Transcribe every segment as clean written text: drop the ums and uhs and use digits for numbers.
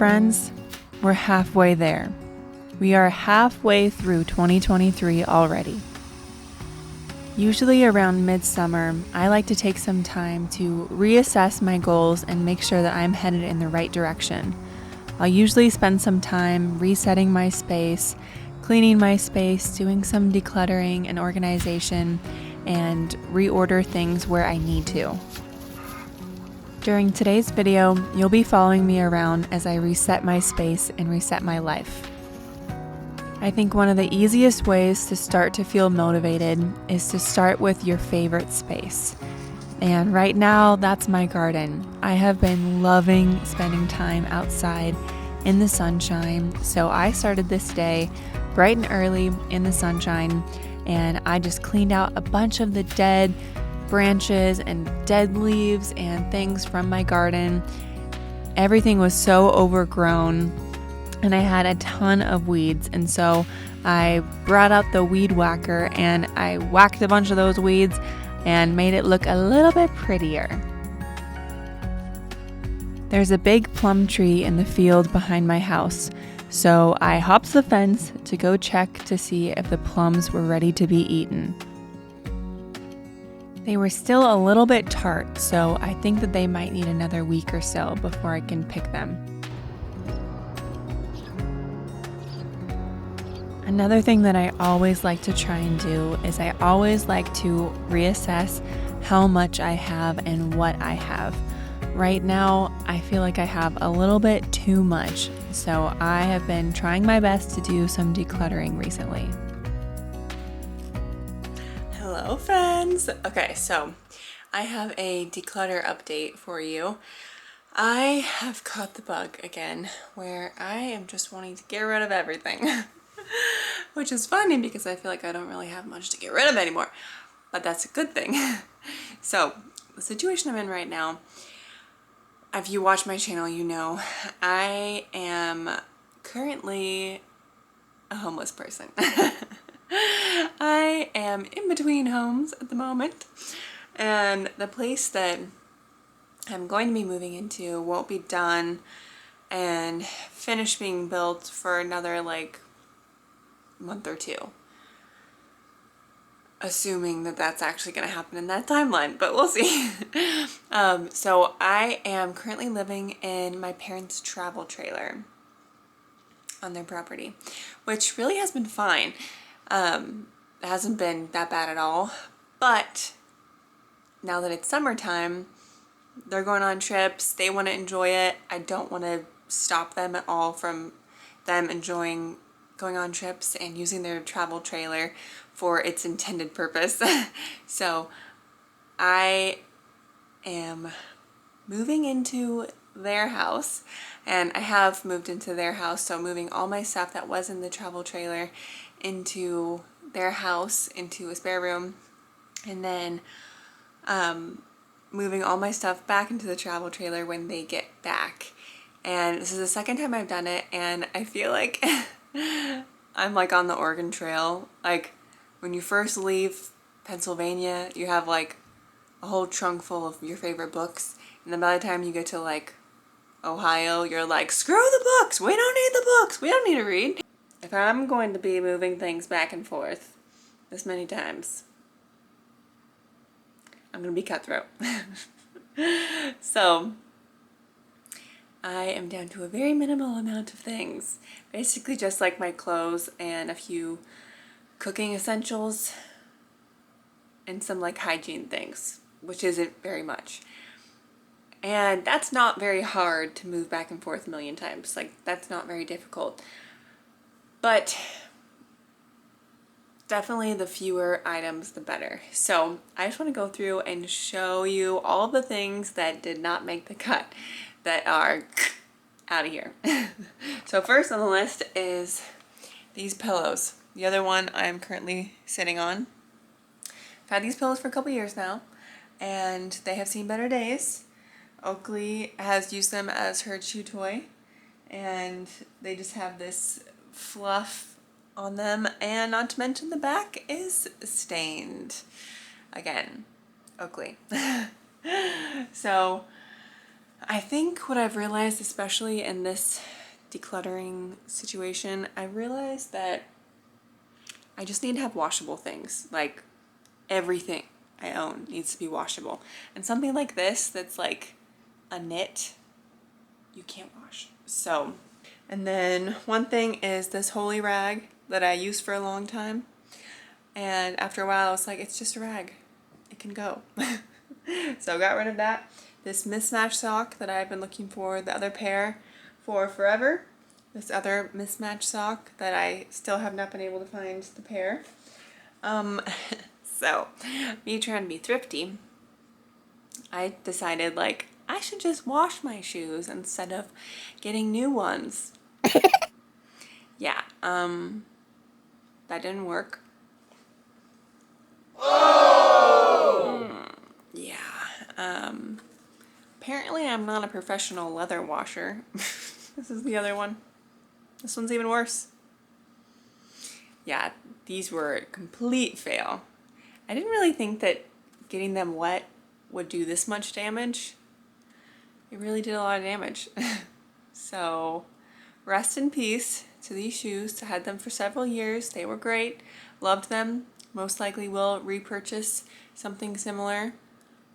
friends, we're halfway there. We are halfway through 2023 already. Usually around midsummer, I like to take some time to reassess my goals and make sure that I'm headed in the right direction. I'll usually spend some time resetting my space, cleaning my space, doing some decluttering and organization, and reorder things where I need to. During today's video, you'll be following me around as I reset my space and reset my life. I think one of the easiest ways to start to feel motivated is to start with your favorite space. And right now, that's my garden. I have been loving spending time outside in the sunshine, so I started this day bright and early in the sunshine, and I just cleaned out a bunch of the dead branches and dead leaves and things from my garden. Everything was so overgrown and I had a ton of weeds, and so I brought out the weed whacker and I whacked a bunch of those weeds and made it look a little bit prettier. There's a big plum tree in the field behind my house, so I hopped the fence to go check to see if the plums were ready to be eaten. They were still a little bit tart, so I think that they might need another week or so before I can pick them. Another thing that I always like to try and do is I always like to reassess how much I have and what I have. Right now, I feel like I have a little bit too much, so I have been trying my best to do some decluttering recently. Hello friends! Okay, so I have a declutter update for you. I have caught the bug again where I am just wanting to get rid of everything. Which is funny because I feel like I don't really have much to get rid of anymore, but that's a good thing. So the situation I'm in right now, if you watch my channel, you know I am currently a homeless person. I am in between homes at the moment, and the place that I'm going to be moving into won't be done and finished being built for another like month or two, assuming that that's actually going to happen in that timeline, but we'll see. So I am currently living in my parents' travel trailer on their property, which really has been fine. It hasn't been that bad at all, but now that it's summertime, they're going on trips, they want to enjoy it. I don't want to stop them at all from them enjoying going on trips and using their travel trailer for its intended purpose. So I am moving into their house, and I have moved into their house, so moving all my stuff that was in the travel trailer into their house, into a spare room, and then moving all my stuff back into the travel trailer when they get back. And this is the second time I've done it, and I feel like I'm like on the Oregon Trail. Like when you first leave Pennsylvania, you have like a whole trunk full of your favorite books, and then by the time you get to like Ohio, you're like, screw the books, we don't need the books, we don't need to read. If I'm going to be moving things back and forth this many times, I'm gonna be cutthroat. So I am down to a very minimal amount of things. Basically just like my clothes and a few cooking essentials and some like hygiene things, which isn't very much. And that's not very hard to move back and forth a million times. Like, that's not very difficult. But definitely the fewer items, the better. So I just want to go through and show you all the things that did not make the cut that are out of here. So first on the list is these pillows. The other one I'm currently sitting on. I've had these pillows for a couple years now, and they have seen better days. Oakley has used them as her chew toy, and they just have this fluff on them, and not to mention the back is stained. Again, Oakley. So I think what I've realized, especially in this decluttering situation, I realized that I just need to have washable things. Like everything I own needs to be washable. And something like this that's like a knit, you can't wash. So, and then one thing is this holy rag that I used for a long time. And after a while, I was like, it's just a rag. It can go. So I got rid of that. This mismatched sock that I've been looking for, the other pair for forever. This other mismatched sock that I still have not been able to find the pair. So me trying to be thrifty, I decided like I should just wash my shoes instead of getting new ones. Yeah, that didn't work. Yeah. Apparently I'm not a professional leather washer. This is the other one. This one's even worse. Yeah, these were a complete fail. I didn't really think that getting them wet would do this much damage. It really did a lot of damage. So, rest in peace to these shoes. I had them for several years. They were great. Loved them. Most likely will repurchase something similar.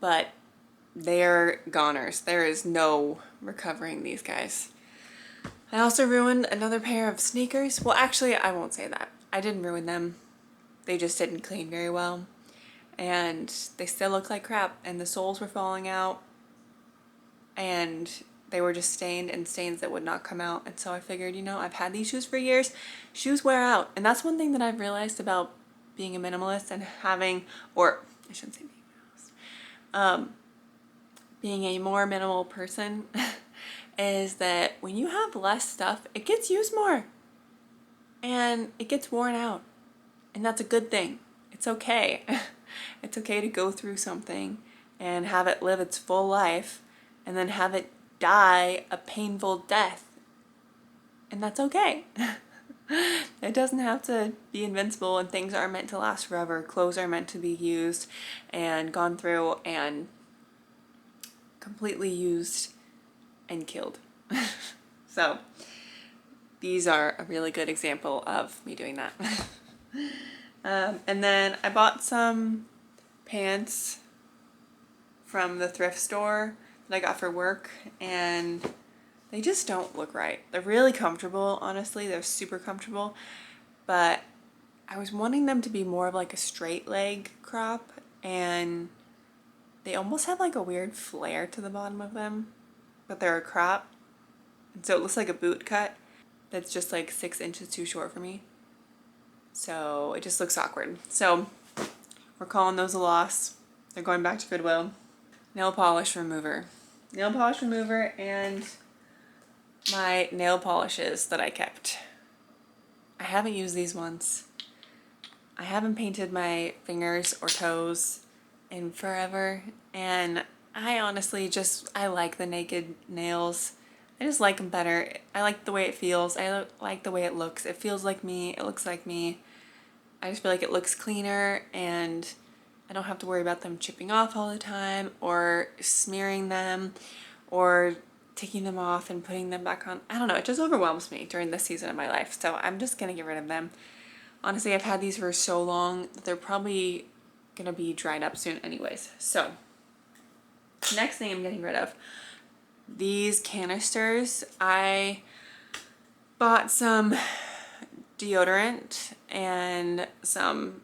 But they're goners. There is no recovering these guys. I also ruined another pair of sneakers. Well, actually, I won't say that. I didn't ruin them. They just didn't clean very well. And they still look like crap. And the soles were falling out. And they were just stained, and stains that would not come out. And so I figured, you know, I've had these shoes for years. Shoes wear out. And that's one thing that I've realized about being a minimalist and having, or I shouldn't say being a minimalist, being a more minimal person is that when you have less stuff, it gets used more. And it gets worn out. And that's a good thing. It's okay. It's okay to go through something and have it live its full life and then have it die a painful death. And that's okay. It doesn't have to be invincible, and things are meant to last forever. Clothes are meant to be used and gone through and completely used and killed. So these are a really good example of me doing that. And then I bought some pants from the thrift store that I got for work, and they just don't look right. They're really comfortable, honestly. They're super comfortable, but I was wanting them to be more of like a straight leg crop, and they almost have like a weird flare to the bottom of them, but they're a crop. And so it looks like a boot cut that's just like 6 inches too short for me. So it just looks awkward. So we're calling those a loss. They're going back to Goodwill. Nail polish remover. Nail polish remover and my nail polishes that I kept. I haven't used these once. I haven't painted my fingers or toes in forever, and I honestly I like the naked nails. I just like them better. I like the way it feels. I like the way it looks. It feels like me. It looks like me. I just feel like it looks cleaner, and I don't have to worry about them chipping off all the time or smearing them or taking them off and putting them back on. I don't know. It just overwhelms me during this season of my life. So I'm just going to get rid of them. Honestly, I've had these for so long that they're probably going to be dried up soon anyways. So next thing I'm getting rid of, these canisters. I bought some deodorant and some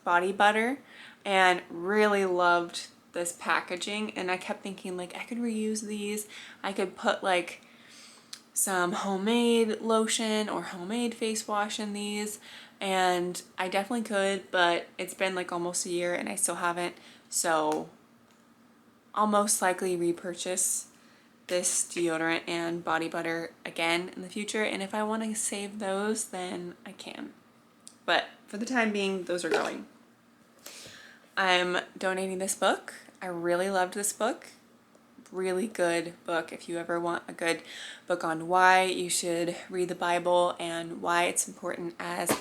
body butter and really loved this packaging, and I kept thinking like I could reuse these. I could put like some homemade lotion or homemade face wash in these, and I definitely could, but it's been like almost a year and I still haven't, so I'll most likely repurchase this deodorant and body butter again in the future, and if I want to save those then I can, but for the time being those are going. I'm donating this book. I really loved this book. Really good book if you ever want a good book on why you should read the Bible and why it's important as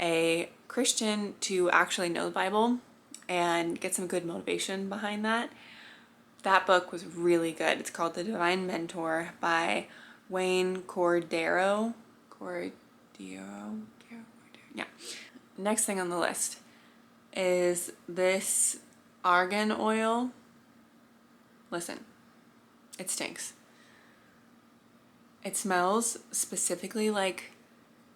a Christian to actually know the Bible and get some good motivation behind that. That book was really good. It's called The Divine Mentor by Wayne Cordero. Yeah. Next thing on the list is this argan oil. Listen, it stinks. It smells specifically like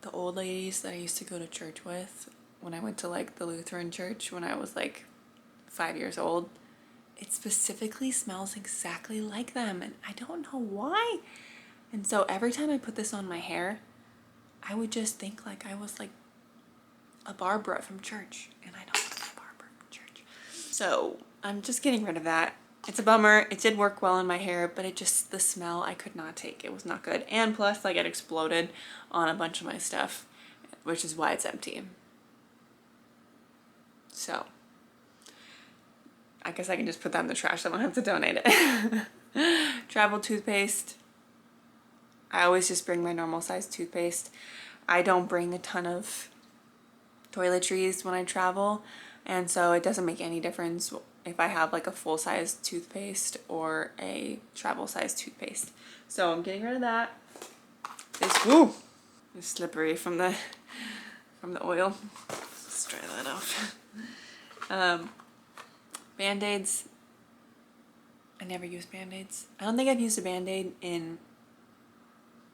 the old ladies that I used to go to church with when I went to like the Lutheran church when I was like 5 years old. It specifically smells exactly like them, and I don't know why. And so every time I put this on my hair, I would just think like I was like a Barbara from church, and I don't want to be a Barbara from church. So I'm just getting rid of that. It's a bummer. It did work well in my hair, but it just, the smell I could not take. It was not good. And plus like it exploded on a bunch of my stuff, which is why it's empty. So I guess I can just put that in the trash. I don't have to donate it. Travel toothpaste. I always just bring my normal size toothpaste. I don't bring a ton of toiletries when I travel, and so it doesn't make any difference if I have like a full size toothpaste or a travel size toothpaste. So I'm getting rid of that. It's slippery from the oil. Let's try that off. Band-Aids. I never use Band-Aids. I don't think I've used a Band-Aid in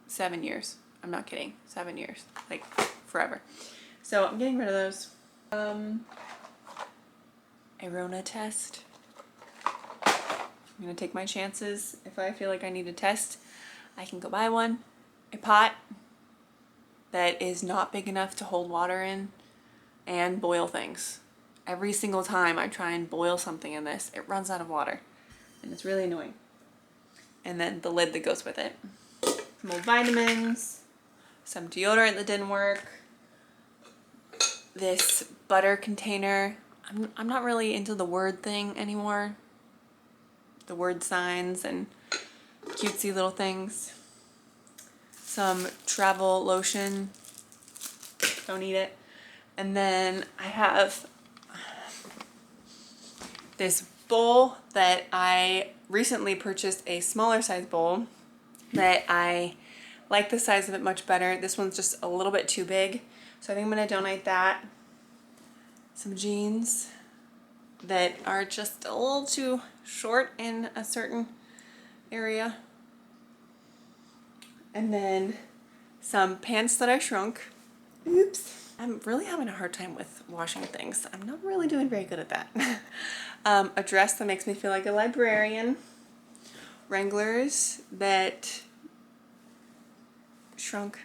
7 years. I'm not kidding. 7 years. Like forever. So I'm getting rid of those. A Rona test. I'm gonna take my chances. If I feel like I need a test, I can go buy one. A pot that is not big enough to hold water in, and boil things. Every single time I try and boil something in this, it runs out of water, and it's really annoying. And then the lid that goes with it. Some old vitamins, some deodorant that didn't work, this butter container. I'm not really into the word thing anymore. The word signs and cutesy little things. Some travel lotion. Don't need it. And then I have this bowl that I recently purchased, a smaller size bowl that I like the size of it much better. This one's just a little bit too big, so I think I'm gonna donate that. Some jeans that are just a little too short in a certain area. And then some pants that I shrunk. Oops. I'm really having a hard time with washing things. I'm not really doing very good at that. A dress that makes me feel like a librarian. Wranglers that shrunk.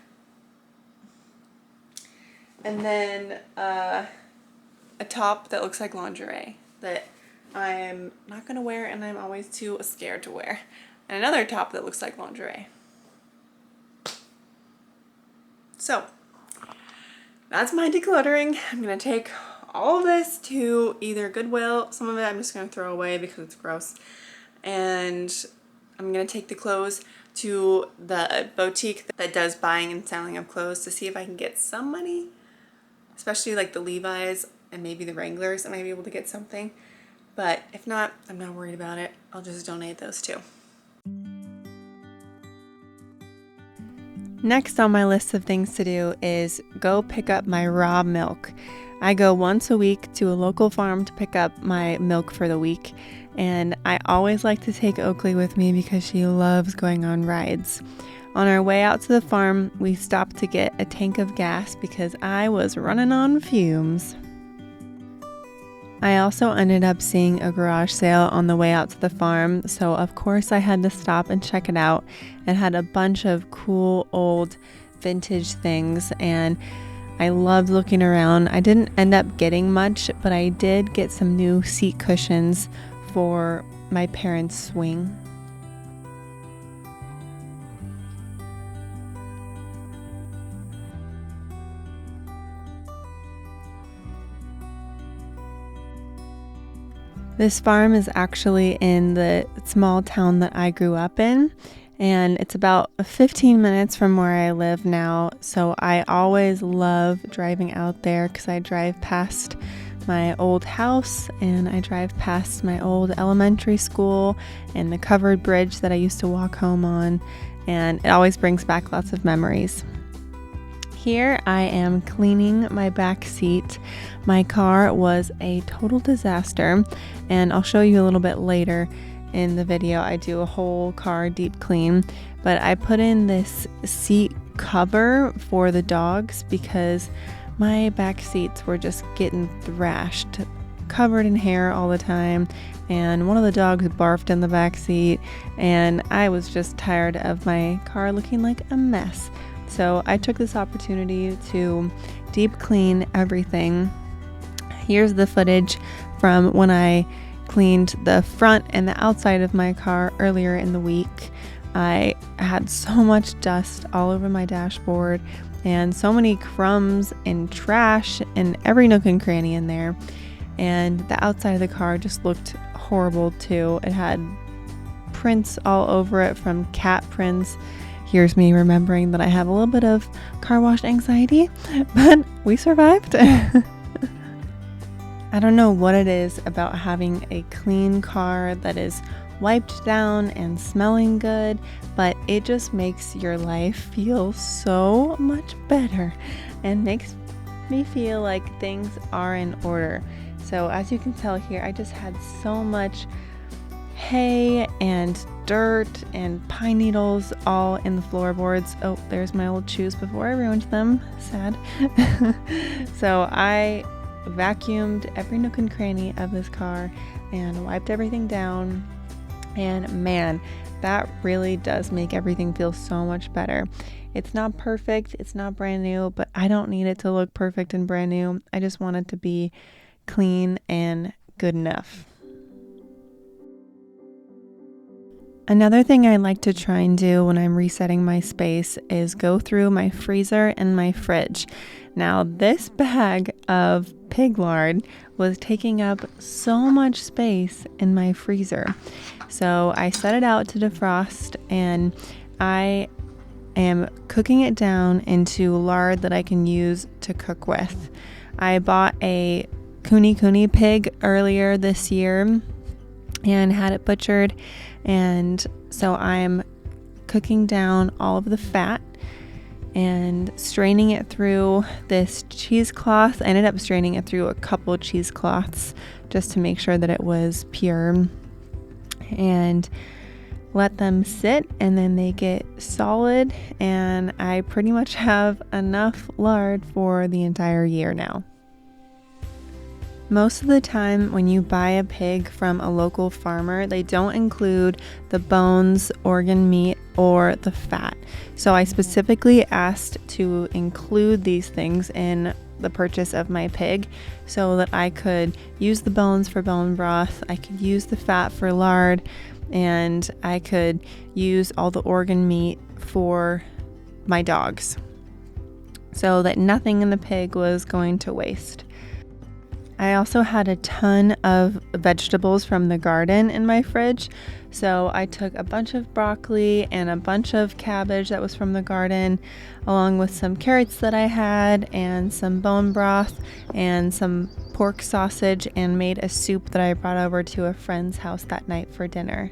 And then a top that looks like lingerie that I'm not gonna wear and I'm always too scared to wear. And another top that looks like lingerie. So that's my decluttering. I'm gonna take all of this to either Goodwill. Some of it I'm just gonna throw away because it's gross. And I'm gonna take the clothes to the boutique that does buying and selling of clothes to see if I can get some money, especially like the Levi's and maybe the Wranglers. I might be able to get something, but if not, I'm not worried about it. I'll just donate those too. Next on my list of things to do is go pick up my raw milk. I go once a week to a local farm to pick up my milk for the week, and I always like to take Oakley with me because she loves going on rides. On our way out to the farm, we stopped to get a tank of gas because I was running on fumes. I also ended up seeing a garage sale on the way out to the farm, so of course I had to stop and check it out. It had a bunch of cool old vintage things, and I loved looking around. I didn't end up getting much, but I did get some new seat cushions for my parents' swing. This farm is actually in the small town that I grew up in, and it's about 15 minutes from where I live now, so I always love driving out there because I drive past my old house, and I drive past my old elementary school and the covered bridge that I used to walk home on, and it always brings back lots of memories. Here I am cleaning my back seat. My car was a total disaster, and I'll show you a little bit later in the video. I do a whole car deep clean, but I put in this seat cover for the dogs because my back seats were just getting thrashed, covered in hair all the time, and one of the dogs barfed in the back seat, and I was just tired of my car looking like a mess. So I took this opportunity to deep clean everything. Here's the footage from when I cleaned the front and the outside of my car earlier in the week. I had so much dust all over my dashboard and so many crumbs and trash in every nook and cranny in there. And the outside of the car just looked horrible too. It had prints all over it from cat prints. Here's me remembering that I have a little bit of car wash anxiety, but we survived. I don't know what it is about having a clean car that is wiped down and smelling good, but it just makes your life feel so much better and makes me feel like things are in order. So as you can tell here, I just had so much hay and dirt and pine needles all in the floorboards. Oh, there's my old shoes before I ruined them. Sad. So I vacuumed every nook and cranny of this car and wiped everything down. And man, that really does make everything feel so much better. It's not perfect, it's not brand new, but I don't need it to look perfect and brand new. I just want it to be clean and good enough. Another thing I like to try and do when I'm resetting my space is go through my freezer and my fridge. Now, this bag of pig lard was taking up so much space in my freezer. So I set it out to defrost, and I am cooking it down into lard that I can use to cook with. I bought a kuni pig earlier this year and had it butchered, and so I'm cooking down all of the fat and straining it through this cheesecloth. I ended up straining it through a couple cheesecloths just to make sure that it was pure, and let them sit, and then they get solid, and I pretty much have enough lard for the entire year now. Most of the time when you buy a pig from a local farmer, they don't include the bones, organ meat, or the fat. So I specifically asked to include these things in the purchase of my pig so that I could use the bones for bone broth, I could use the fat for lard, and I could use all the organ meat for my dogs, so that nothing in the pig was going to waste. I also had a ton of vegetables from the garden in my fridge, so I took a bunch of broccoli and a bunch of cabbage that was from the garden, along with some carrots that I had and some bone broth and some pork sausage, and made a soup that I brought over to a friend's house that night for dinner.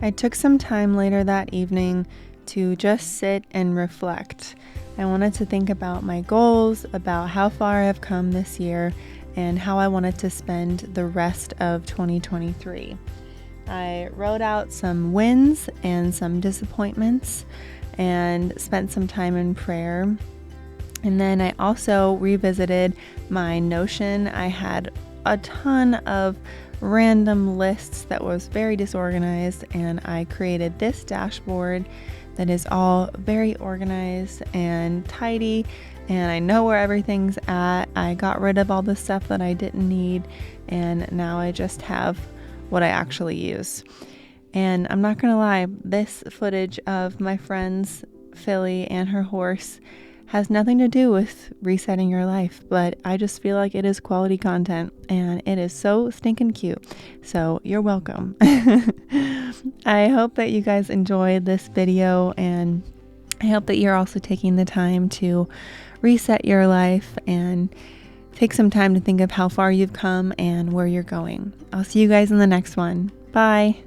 I took some time later that evening to just sit and reflect. I wanted to think about my goals, about how far I've come this year, and how I wanted to spend the rest of 2023. I wrote out some wins and some disappointments and spent some time in prayer. And then I also revisited my Notion. I had a ton of random lists that was very disorganized, and I created this dashboard that is all very organized and tidy, and I know where everything's at. I got rid of all the stuff that I didn't need, and now I just have what I actually use. And I'm not gonna lie, this footage of my friends Philly and her horse has nothing to do with resetting your life, but I just feel like it is quality content, and it is so stinking cute. So you're welcome. I hope that you guys enjoyed this video, and I hope that you're also taking the time to reset your life and Take some time to think of how far you've come and where you're going. I'll see you guys in the next one. Bye.